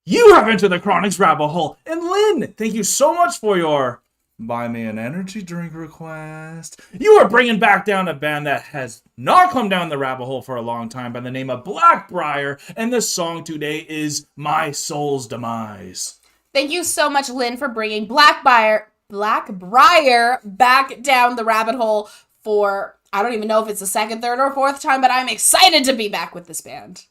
You have entered the Chronic's rabbit hole. And Lynn, thank you so much for your buy me an energy drink request. You are bringing back down a band that has not come down the rabbit hole for a long time by the name of Blackbriar. And the song today is My Soul's Demise. Thank you so much, Lynn, for bringing Blackbriar back down the rabbit hole for, I don't even know if it's the second, third, or fourth time, but I'm excited to be back with this band.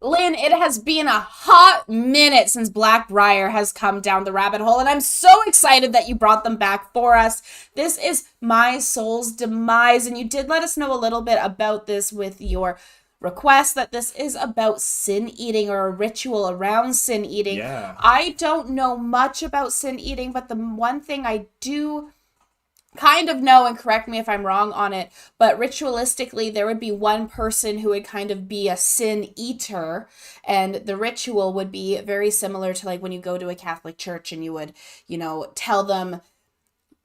Lynn, it has been a hot minute since Blackbriar has come down the rabbit hole, and I'm so excited that you brought them back for us. This is My Soul's Demise, and you did let us know a little bit about this with your request that this is about sin eating or a ritual around sin eating. Yeah. I don't know much about sin eating, but the one thing I do kind of know, and correct me if I'm wrong on it, but ritualistically there would be one person who would kind of be a sin eater, and the ritual would be very similar to like when you go to a Catholic church and you would, tell them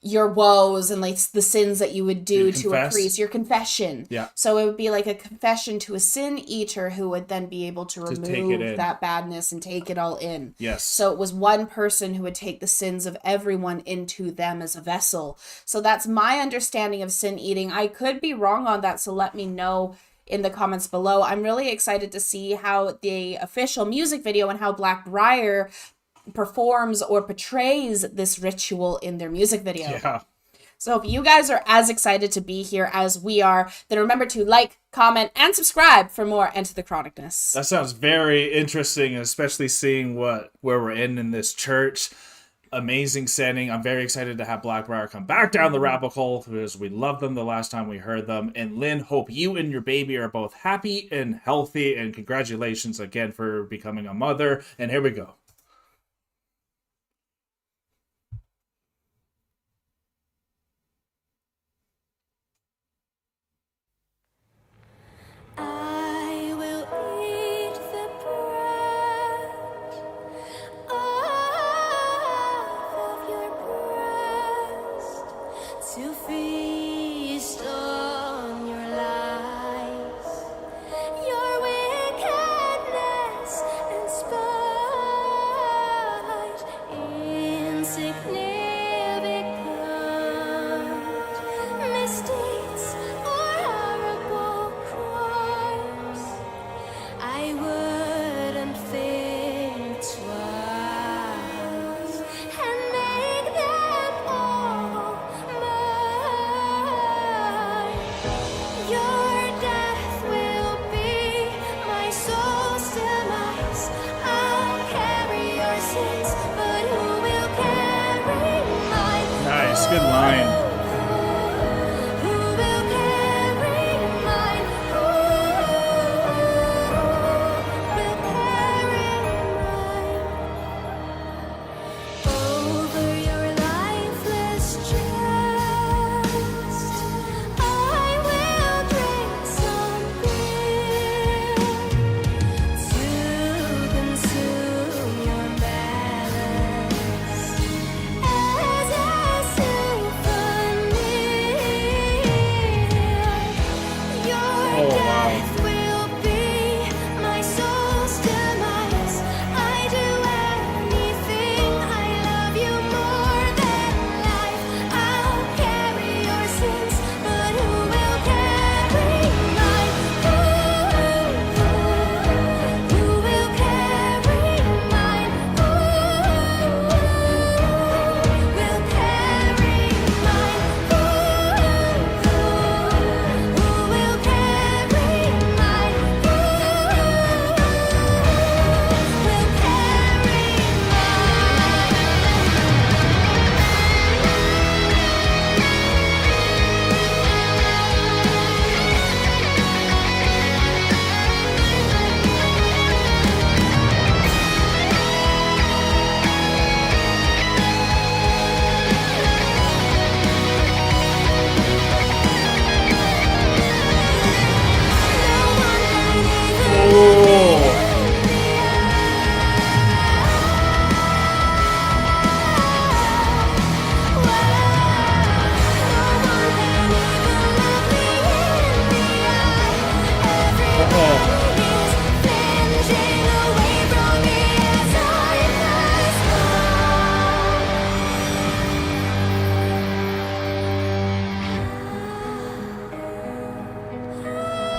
your woes and like the sins that you would do to a priest, your confession. Yeah. So it would be like a confession to a sin eater who would then be able to remove that badness and take it all in. Yes. So it was one person who would take the sins of everyone into them as a vessel. So that's my understanding of sin eating. I could be wrong on that, so let me know in the comments below. I'm really excited to see how the official music video and how Blackbriar performs or portrays this ritual in their music video. Yeah. So if you guys are as excited to be here as we are, then remember to like, comment, and subscribe for more Enter the Chronicness. That sounds very interesting, especially seeing where we're in this church. Amazing setting. I'm very excited to have Blackbriar come back down the rabbit hole because we loved them the last time we heard them. And Lynn, hope you and your baby are both happy and healthy. And congratulations again for becoming a mother. And here we go. To feast on your lies, your wickedness and spite.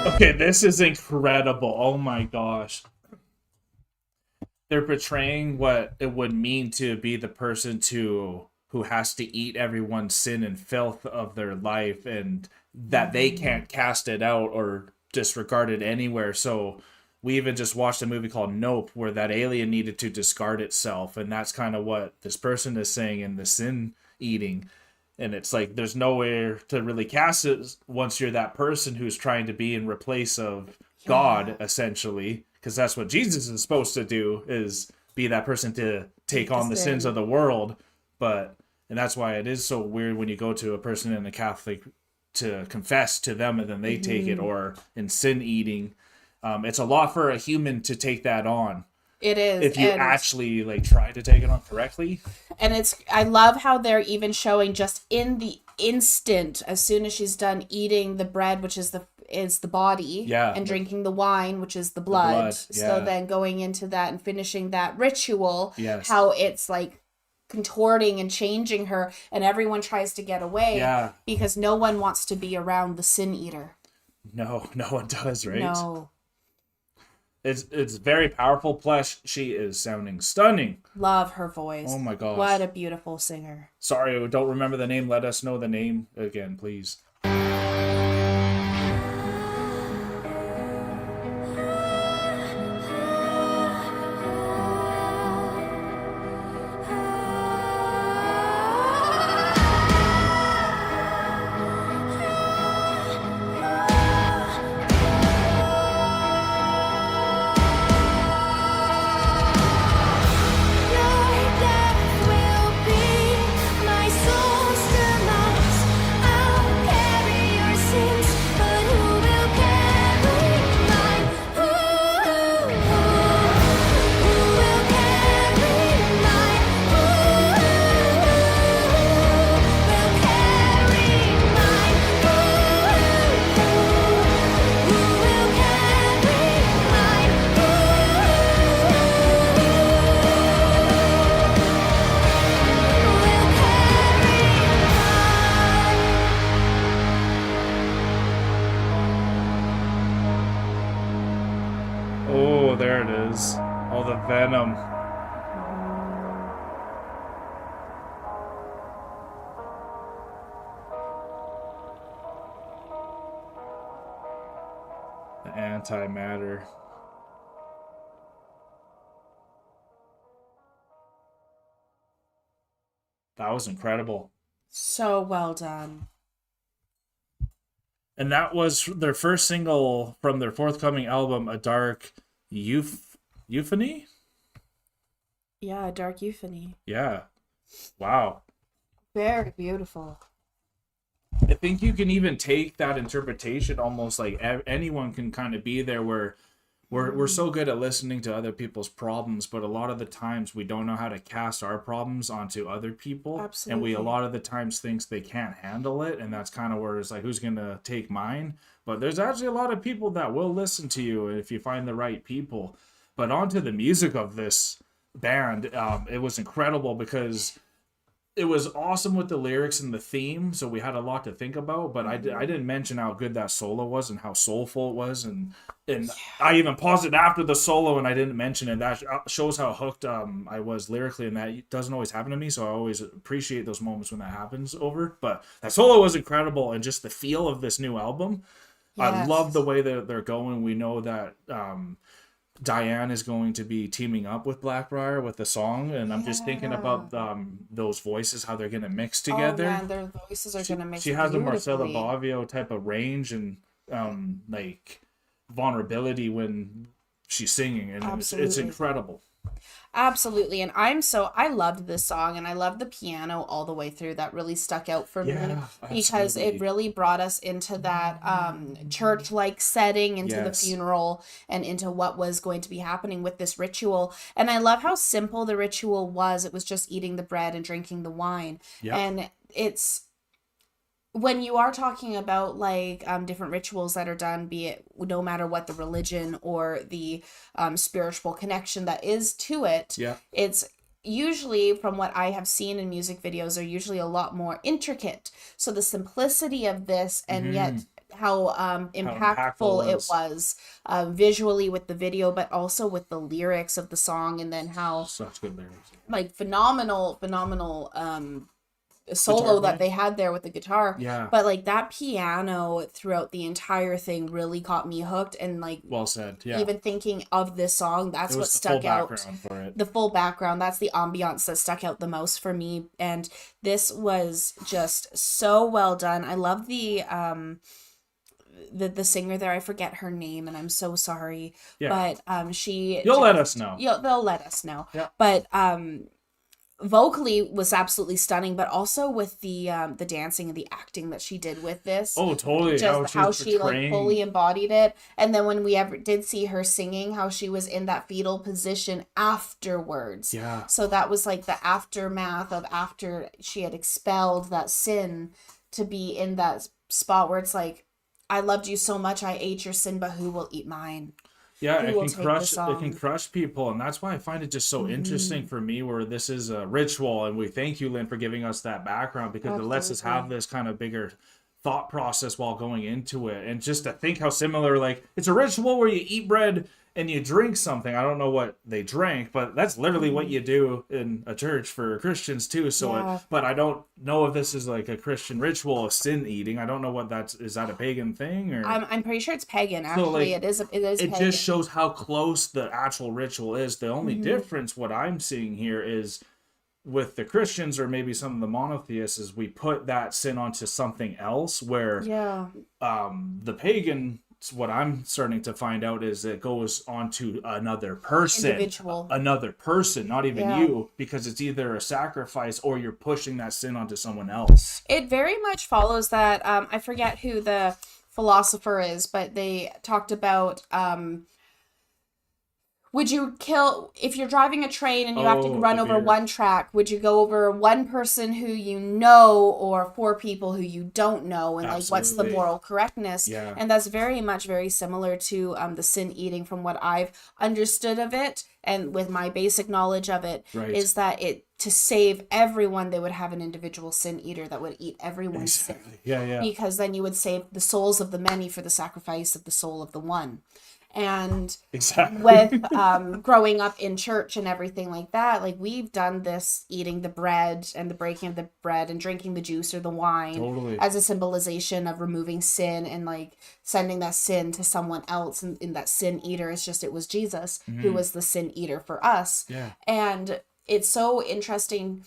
Okay, this is incredible. Oh my gosh. They're portraying what it would mean to be the person who has to eat everyone's sin and filth of their life, and that they can't cast it out or disregard it anywhere. So we even just watched a movie called Nope, where that alien needed to discard itself, and that's kind of what this person is saying in the sin eating. And it's like there's nowhere to really cast it once you're that person who's trying to be in replace of God, essentially, because that's what Jesus is supposed to do, is be that person to take on the sins of the world. And that's why it is so weird when you go to a person in a Catholic to confess to them and then they take it, or in sin eating. It's a lot for a human to take that on. It is. If you actually like try to take it on correctly. And I love how they're even showing just in the instant, as soon as she's done eating the bread, which is the body, and drinking the wine, which is the blood. So then going into that and finishing that ritual, how it's like contorting and changing her, and everyone tries to get away because no one wants to be around the sin eater. No one does, right? No. It's very powerful. Plus, she is sounding stunning. Love her voice. Oh my gosh. What a beautiful singer. Sorry, I don't remember the name. Let us know the name again, please. Oh, there it is. All the venom. The antimatter. That was incredible. So well done. And that was their first single from their forthcoming album, A Dark Euphony? Yeah, A Dark Euphony. Yeah. Wow. Very beautiful. I think you can even take that interpretation almost like anyone can kind of be there, where we're so good at listening to other people's problems, but a lot of the times we don't know how to cast our problems onto other people. Absolutely. And we a lot of the times thinks they can't handle it, and that's kind of where it's like, who's gonna take mine? But there's actually a lot of people that will listen to you if you find the right people. But onto the music of this band, it was incredible because it was awesome with the lyrics and the theme, so we had a lot to think about. But I didn't mention how good that solo was and how soulful it was, and I even paused it after the solo and I didn't mention it. That shows how hooked I was lyrically, and that doesn't always happen to me, so I always appreciate those moments when that happens over. But that solo was incredible, and just the feel of this new album. Yes. I love the way that they're going. We know that Diane is going to be teaming up with Blackbriar with the song, and I'm just thinking about those voices, how they're going to mix together. Oh man, their voices are going to mix. She has a Marcella Bavio type of range and like vulnerability when she's singing, and it's incredible. Absolutely. And I loved this song, and I loved the piano all the way through. That really stuck out for me because it really brought us into that church-like setting, into the funeral, and into what was going to be happening with this ritual. And I love how simple the ritual was. It was just eating the bread and drinking the wine. Yep. And it's, when you are talking about like different rituals that are done, be it no matter what the religion or the spiritual connection that is to it, it's usually, from what I have seen in music videos, are usually a lot more intricate. So the simplicity of this, and yet how impactful it was visually with the video, but also with the lyrics of the song, and then how Such good lyrics. like phenomenal solo that they had there with the guitar. Yeah. But like that piano throughout the entire thing really got me hooked, and like Well said. Yeah. even thinking of this song, that's what the stuck full out. background for it. The full background, that's the ambiance that stuck out the most for me. And this was just so well done. I love the singer there. I forget her name, and I'm so sorry. Yeah. But You'll let us know. They'll let us know. Yeah. But vocally was absolutely stunning, but also with the dancing and the acting that she did with this. Oh, totally. Just how she like portraying- fully embodied it. And then when we ever did see her singing, how she was in that fetal position afterwards. Yeah. So that was like the aftermath of after she had expelled that sin, to be in that spot where it's like, I loved you so much, I ate your sin, but who will eat mine? Yeah, Who it will can take crush. this It can on? crush people, and that's why I find it just so interesting for me. Where this is a ritual, and we thank you, Lynn, for giving us that background, because it lets us have this kind of bigger thought process while going into it, and just to think how similar. Like, it's a ritual where you eat bread and you drink something. I don't know what they drank, but that's literally what you do in a church for Christians too. So, Yeah. but I don't know if this is like a Christian ritual of sin eating. I don't know what is that a pagan thing, or I'm pretty sure it's pagan. Actually, like, it is it pagan. just shows how close the actual ritual is. The only difference, what I'm seeing here, is with the Christians or maybe some of the monotheists, is we put that sin onto something else, where Yeah. the pagan, what I'm starting to find out, is it goes onto another person, Individual. another person, not even Yeah. you, because it's either a sacrifice or you're pushing that sin onto someone else. It very much follows that. I forget who the philosopher is, but they talked about would you kill, if you're driving a train and you have to run over one track, would you go over one person who you know or four people who you don't know? And like, what's the Absolutely. moral correctness? Yeah. And that's very similar to the sin eating, from what I've understood of it, and with my basic knowledge of it, Right. is that to save everyone, they would have an individual sin eater that would eat everyone's sin. Yeah. Because then you would save the souls of the many for the sacrifice of the soul of the one. And Exactly. with growing up in church and everything like that, like, we've done this, eating the bread and the breaking of the bread and drinking the juice or the wine, Totally. as a symbolization of removing sin and like sending that sin to someone else. And in that sin eater, it's just, it was Jesus who was the sin eater for us. Yeah. And it's so interesting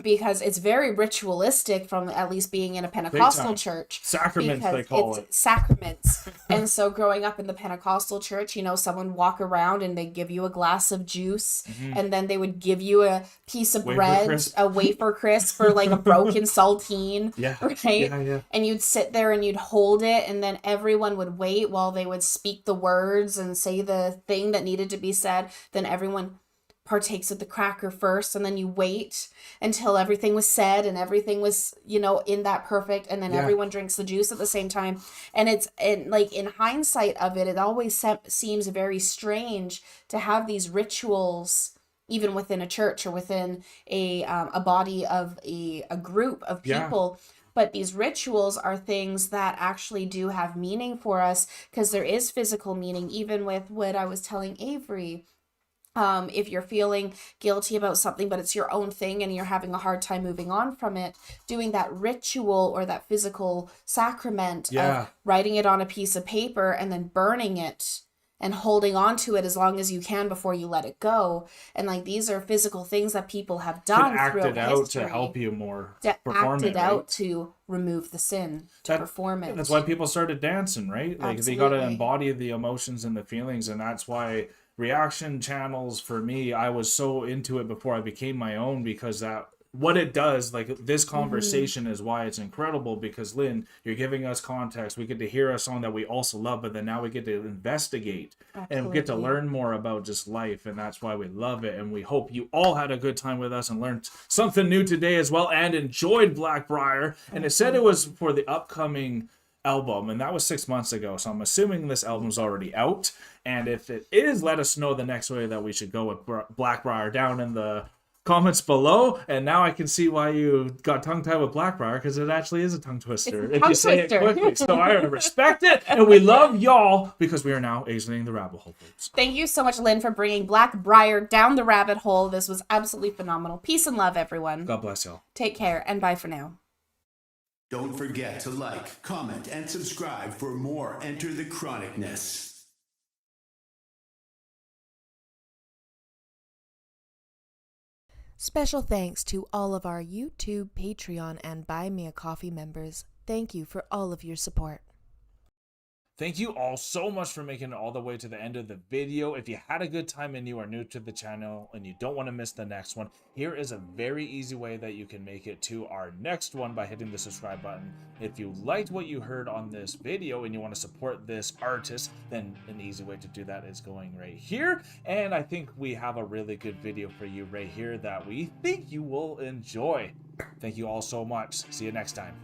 because it's very ritualistic, from at least being in a Pentecostal time. church. Sacraments, because they call it's it. Sacraments. And so growing up in the Pentecostal church, someone walk around and they give you a glass of juice, and then they would give you a piece of Wafer bread, crisp. a wafer crisp, or like a broken saltine. Yeah. Right? Yeah. And you'd sit there and you'd hold it, and then everyone would wait while they would speak the words and say the thing that needed to be said. Then everyone partakes of the cracker first, and then you wait until everything was said and everything was in that perfect, and then everyone drinks the juice at the same time. And like, in hindsight of it, it always seems very strange to have these rituals even within a church or within a body of a group of people. But these rituals are things that actually do have meaning for us, because there is physical meaning. Even with what I was telling Avery, if you're feeling guilty about something, but it's your own thing and you're having a hard time moving on from it, doing that ritual or that physical sacrament of writing it on a piece of paper and then burning it and holding on to it as long as you can before you let it go. And like, these are physical things that people have done Act throughout it out history. to help you more To perform act it right? out to remove the sin, to perform it. That's why people started dancing, right? Like, they got to Absolutely. embody the emotions and the feelings, and that's why reaction channels, for me, I was so into it before I became my own, because that what it does, like, this conversation is why it's incredible, because Lynn, you're giving us context. We get to hear a song that we also love, but then now we get to investigate and get to learn more about just life, and that's why we love it. And we hope you all had a good time with us and learned something new today as well, and enjoyed Blackbriar. And it said it was for the upcoming album, and that was 6 months ago, so I'm assuming this album's already out. And if it is, let us know the next way that we should go with Blackbriar, down in the comments below, and now I can see why you got tongue-tied with Blackbriar, because it actually is a tongue twister It's a if tongue you say twister. it quickly. So I respect it, and we love y'all because we are now exiting the rabbit hole. Thank you so much, Lynn, for bringing Blackbriar down the rabbit hole. This was absolutely phenomenal. Peace and love, everyone. God bless y'all. Take care, and bye for now. Don't forget to like, comment, and subscribe for more Enter the Chronicness. Special thanks to all of our YouTube, Patreon, and Buy Me a Coffee members. Thank you for all of your support. Thank you all so much for making it all the way to the end of the video. If you had a good time and you are new to the channel and you don't want to miss the next one, here is a very easy way that you can make it to our next one by hitting the subscribe button. If you liked what you heard on this video and you want to support this artist, then an easy way to do that is going right here. And I think we have a really good video for you right here that we think you will enjoy. Thank you all so much. See you next time.